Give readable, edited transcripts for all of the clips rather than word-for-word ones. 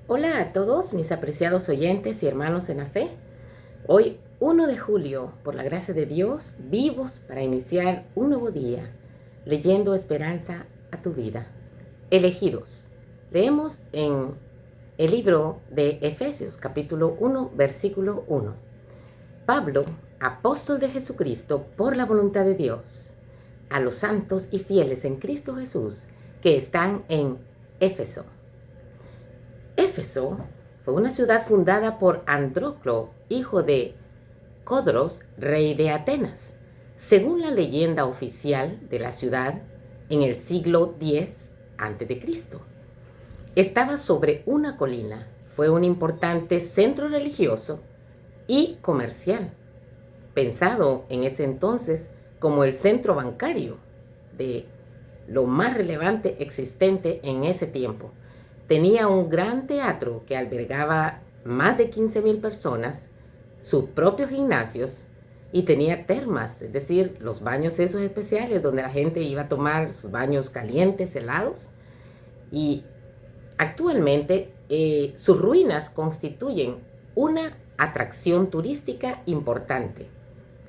Hola a todos mis apreciados oyentes y hermanos en la fe. Hoy 1 de julio, por la gracia de Dios, vivos para iniciar un nuevo día, leyendo esperanza a tu vida. Elegidos. Leemos en el libro de Efesios, capítulo 1, versículo 1. Pablo, apóstol de Jesucristo por la voluntad de Dios, a los santos y fieles en Cristo Jesús que están en Éfeso. Éfeso fue una ciudad fundada por Andróclo, hijo de Codros, rey de Atenas, según la leyenda oficial de la ciudad en el siglo X a.C. Estaba sobre una colina, fue un importante centro religioso y comercial, pensado en ese entonces como el centro bancario de lo más relevante existente en ese tiempo. Tenía un gran teatro que albergaba más de 15,000 personas, sus propios gimnasios y tenía termas, es decir, los baños esos especiales donde la gente iba a tomar sus baños calientes, helados. Y actualmente sus ruinas constituyen una atracción turística importante.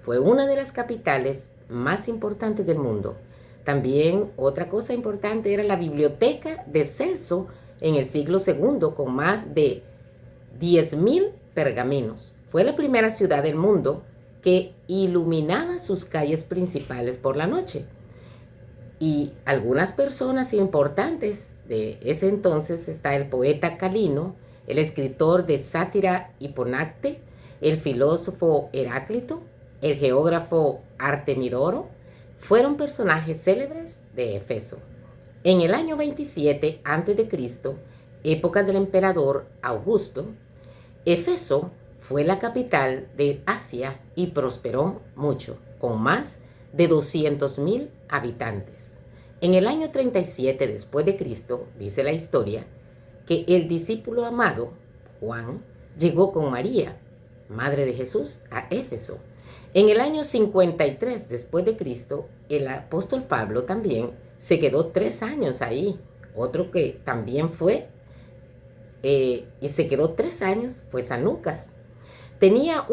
Fue una de las capitales más importantes del mundo. También otra cosa importante era la biblioteca de Celso en el siglo II, con más de 10,000 pergaminos. Fue la primera ciudad del mundo que iluminaba sus calles principales por la noche. Y algunas personas importantes de ese entonces está el poeta Calino, el escritor de sátira Hiponacte, el filósofo Heráclito, el geógrafo Artemidoro, fueron personajes célebres de Éfeso. En el año 27 a.C., época del emperador Augusto, Éfeso fue la capital de Asia y prosperó mucho, con más de 200,000 habitantes. En el año 37 después de Cristo, dice la historia, que el discípulo amado, Juan, llegó con María, madre de Jesús, a Éfeso. En el año 53 después de Cristo, el apóstol Pablo también se quedó 3 años ahí. Otro que también fue y se quedó 3 años fue San Lucas. Tenía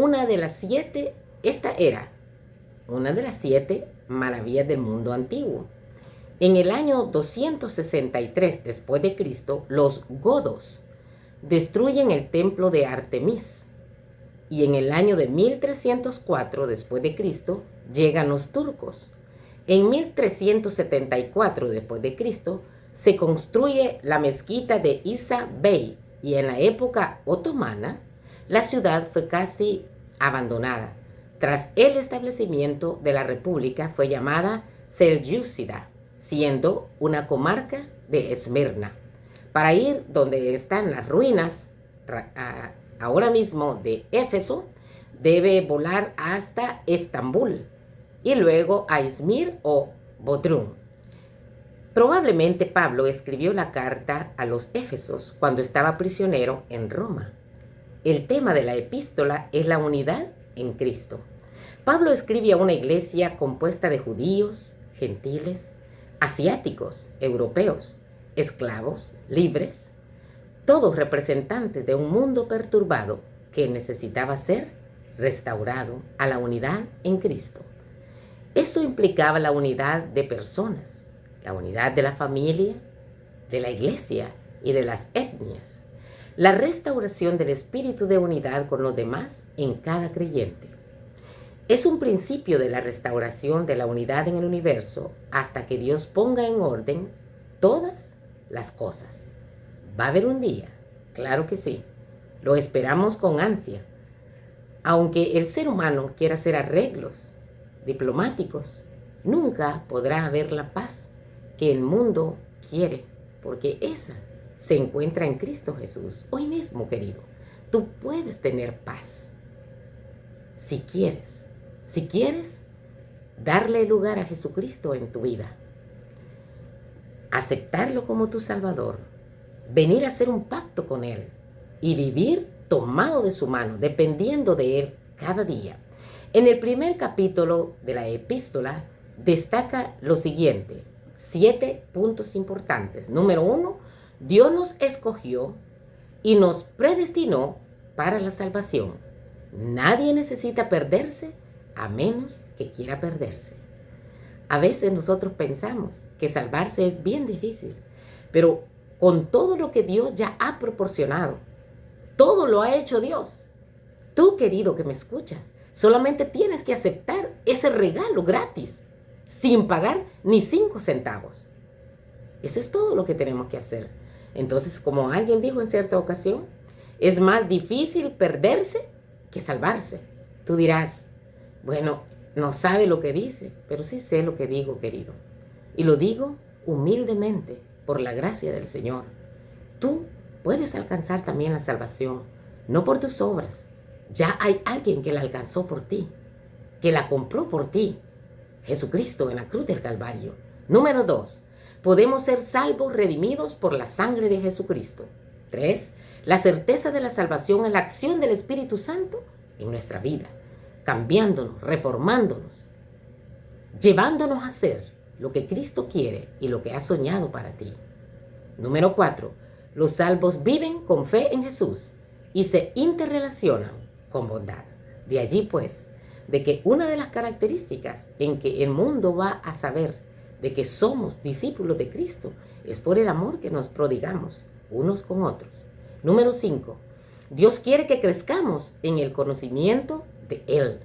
esta era una de las 7 maravillas del mundo antiguo. En el año 263 después de Cristo, los godos destruyen el templo de Artemis. Y en el año de 1304 después de Cristo llegan los turcos. En 1374 después de Cristo se construye la mezquita de Isa Bey y en la época otomana la ciudad fue casi abandonada. Tras el establecimiento de la república fue llamada Selyúcida, siendo una comarca de Esmirna. Para ir donde están las ruinas ahora mismo de Éfeso, debe volar hasta Estambul y luego a Izmir o Bodrum. Probablemente Pablo escribió la carta a los Éfesos cuando estaba prisionero en Roma. El tema de la epístola es la unidad en Cristo. Pablo escribe a una iglesia compuesta de judíos, gentiles, asiáticos, europeos, esclavos, libres, todos representantes de un mundo perturbado que necesitaba ser restaurado a la unidad en Cristo. Eso implicaba la unidad de personas, la unidad de la familia, de la iglesia y de las etnias, la restauración del espíritu de unidad con los demás en cada creyente. Es un principio de la restauración de la unidad en el universo hasta que Dios ponga en orden todas las cosas. Va a haber un día, claro que sí, lo esperamos con ansia. Aunque el ser humano quiera hacer arreglos diplomáticos, nunca podrá haber la paz que el mundo quiere, porque esa se encuentra en Cristo Jesús. Hoy mismo, querido, tú puedes tener paz si quieres. Si quieres darle lugar a Jesucristo en tu vida, aceptarlo como tu Salvador, venir a hacer un pacto con Él y vivir tomado de su mano, dependiendo de Él cada día. En el primer capítulo de la epístola destaca lo siguiente, 7 puntos importantes. Número 1, Dios nos escogió y nos predestinó para la salvación. Nadie necesita perderse a menos que quiera perderse. A veces nosotros pensamos que salvarse es bien difícil, pero con todo lo que Dios ya ha proporcionado, todo lo ha hecho Dios. Tú, querido que me escuchas, solamente tienes que aceptar ese regalo gratis, sin pagar ni 5 centavos. Eso es todo lo que tenemos que hacer. Entonces, como alguien dijo en cierta ocasión, es más difícil perderse que salvarse. Tú dirás, bueno, no sabe lo que dice, pero sí sé lo que digo, querido. Y lo digo humildemente, por la gracia del Señor. Tú puedes alcanzar también la salvación, no por tus obras. Ya hay alguien que la alcanzó por ti, que la compró por ti. Jesucristo en la cruz del Calvario. Número 2. Podemos ser salvos, redimidos por la sangre de Jesucristo. 3. La certeza de la salvación es la acción del Espíritu Santo en nuestra vida, cambiándonos, reformándonos, llevándonos a hacer lo que Cristo quiere y lo que ha soñado para ti. Número 4. Los salvos viven con fe en Jesús y se interrelacionan con bondad. De allí, pues, de que una de las características en que el mundo va a saber de que somos discípulos de Cristo es por el amor que nos prodigamos unos con otros. Número 5. Dios quiere que crezcamos en el conocimiento de Él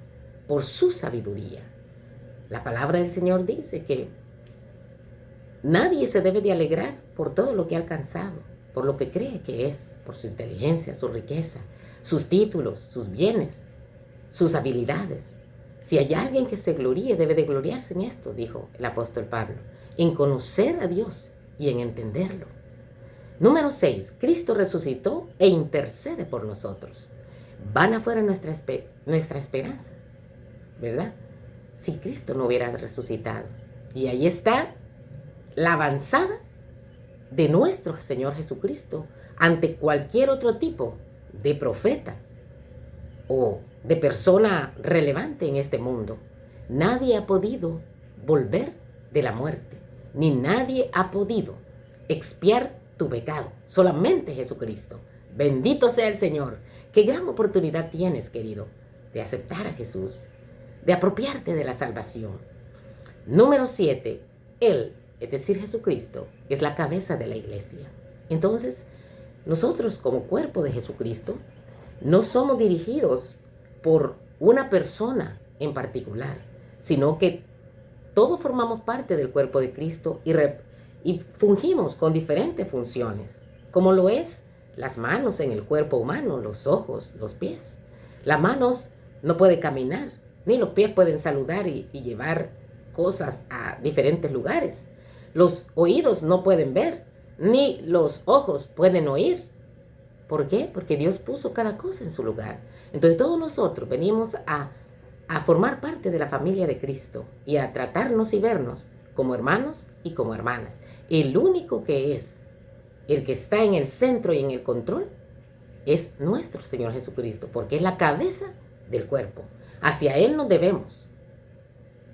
por su sabiduría. La palabra del Señor dice que nadie se debe de alegrar por todo lo que ha alcanzado, por lo que cree que es, por su inteligencia, su riqueza, sus títulos, sus bienes, sus habilidades. Si hay alguien que se gloríe, debe de gloriarse en esto, dijo el apóstol Pablo, en conocer a Dios y en entenderlo. Número 6. Cristo resucitó e intercede por nosotros. Vana fuera nuestra esperanza, ¿verdad? Si Cristo no hubiera resucitado. Y ahí está la avanzada de nuestro Señor Jesucristo ante cualquier otro tipo de profeta o de persona relevante en este mundo. Nadie ha podido volver de la muerte, ni nadie ha podido expiar tu pecado, solamente Jesucristo. Bendito sea el Señor. Qué gran oportunidad tienes, querido, de aceptar a Jesús, de apropiarte de la salvación. Número 7. Él, es decir, Jesucristo, es la cabeza de la iglesia. Entonces, nosotros como cuerpo de Jesucristo, no somos dirigidos por una persona en particular, sino que todos formamos parte del cuerpo de Cristo y fungimos con diferentes funciones, como lo es las manos en el cuerpo humano, los ojos, los pies. Las manos no pueden caminar, ni los pies pueden saludar y llevar cosas a diferentes lugares. Los oídos no pueden ver, ni los ojos pueden oír. ¿Por qué? Porque Dios puso cada cosa en su lugar. Entonces todos nosotros venimos a formar parte de la familia de Cristo y a tratarnos y vernos como hermanos y como hermanas. El único que es el que está en el centro y en el control es nuestro Señor Jesucristo, porque es la cabeza del cuerpo. Hacia Él nos debemos.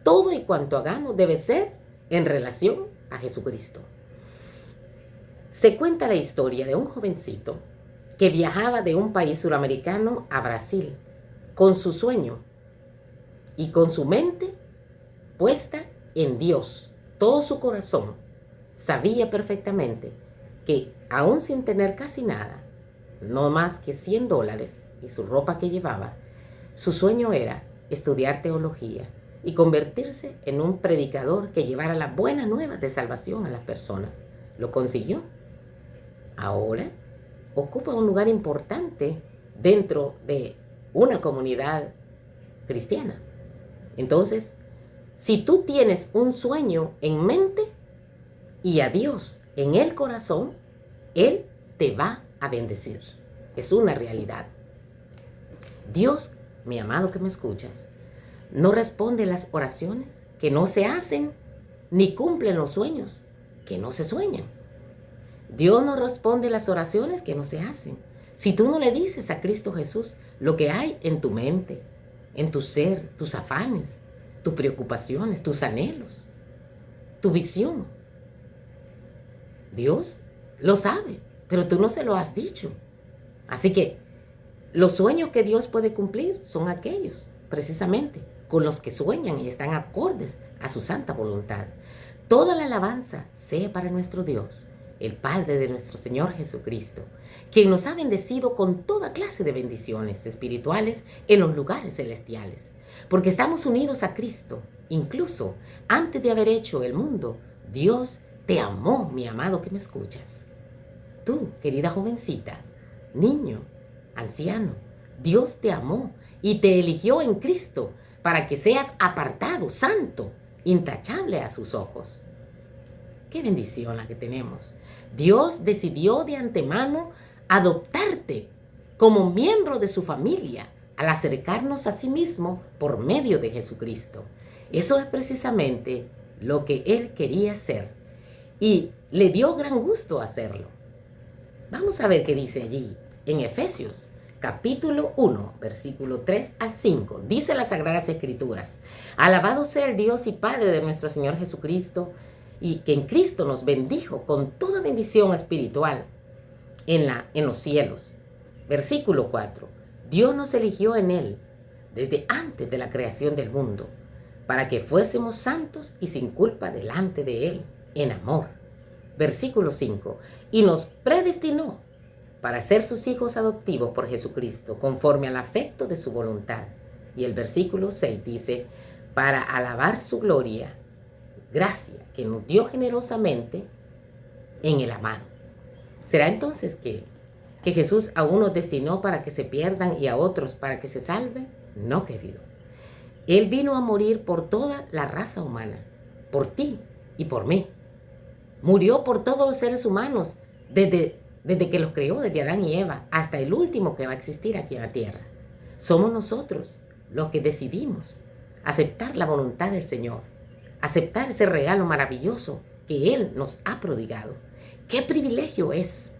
Todo y cuanto hagamos debe ser en relación a Jesucristo. Se cuenta la historia de un jovencito que viajaba de un país suramericano a Brasil con su sueño y con su mente puesta en Dios. Todo su corazón sabía perfectamente que aún sin tener casi nada, no más que $100 y su ropa que llevaba, su sueño era estudiar teología y convertirse en un predicador que llevara las buenas nuevas de salvación a las personas. Lo consiguió. Ahora ocupa un lugar importante dentro de una comunidad cristiana. Entonces, si tú tienes un sueño en mente y a Dios en el corazón, Él te va a bendecir. Es una realidad. Dios, mi amado que me escuchas, no responde las oraciones que no se hacen, ni cumplen los sueños que no se sueñan. Dios no responde las oraciones que no se hacen. Si tú no le dices a Cristo Jesús lo que hay en tu mente, en tu ser, tus afanes, tus preocupaciones, tus anhelos, tu visión, Dios lo sabe, pero tú no se lo has dicho. Así que los sueños que Dios puede cumplir son aquellos, precisamente, con los que sueñan y están acordes a su santa voluntad. Toda la alabanza sea para nuestro Dios, el Padre de nuestro Señor Jesucristo, quien nos ha bendecido con toda clase de bendiciones espirituales en los lugares celestiales, porque estamos unidos a Cristo. Incluso antes de haber hecho el mundo, Dios te amó, mi amado que me escuchas. Tú, querida jovencita, niño, anciano, Dios te amó y te eligió en Cristo para que seas apartado, santo, intachable a sus ojos. Qué bendición la que tenemos. Dios decidió de antemano adoptarte como miembro de su familia al acercarnos a sí mismo por medio de Jesucristo. Eso es precisamente lo que Él quería hacer y le dio gran gusto hacerlo. Vamos a ver qué dice allí en Efesios capítulo 1, versículo 3 al 5. Dice las Sagradas Escrituras: alabado sea el Dios y Padre de nuestro Señor Jesucristo, y que en Cristo nos bendijo con toda bendición espiritual en los cielos. Versículo 4. Dios nos eligió en Él desde antes de la creación del mundo, para que fuésemos santos y sin culpa delante de Él, en amor. Versículo 5. Y nos predestinó para ser sus hijos adoptivos por Jesucristo, conforme al afecto de su voluntad. Y el versículo 6 dice: para alabar su gloria, gracia que nos dio generosamente en el amado. ¿Será entonces que Jesús a unos destinó para que se pierdan y a otros para que se salven? No, querido. Él vino a morir por toda la raza humana, por ti y por mí. Murió por todos los seres humanos, desde que los creó, desde Adán y Eva, hasta el último que va a existir aquí en la tierra. Somos nosotros los que decidimos aceptar la voluntad del Señor, aceptar ese regalo maravilloso que Él nos ha prodigado. ¡Qué privilegio es,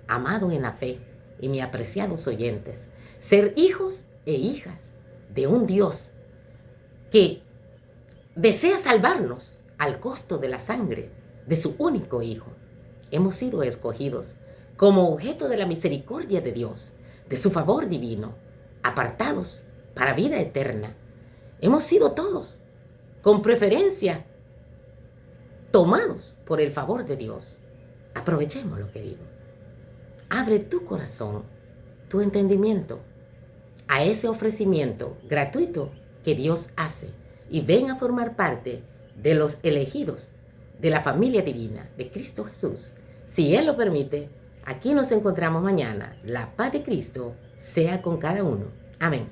amado en la fe y mis apreciados oyentes, ser hijos e hijas de un Dios que desea salvarnos al costo de la sangre de su único Hijo! Hemos sido escogidos como objeto de la misericordia de Dios, de su favor divino, apartados para vida eterna. Hemos sido todos, con preferencia, tomados por el favor de Dios. Aprovechémoslo, querido. Abre tu corazón, tu entendimiento a ese ofrecimiento gratuito que Dios hace y ven a formar parte de los elegidos de la familia divina de Cristo Jesús. Si Él lo permite, aquí nos encontramos mañana. La paz de Cristo sea con cada uno. Amén.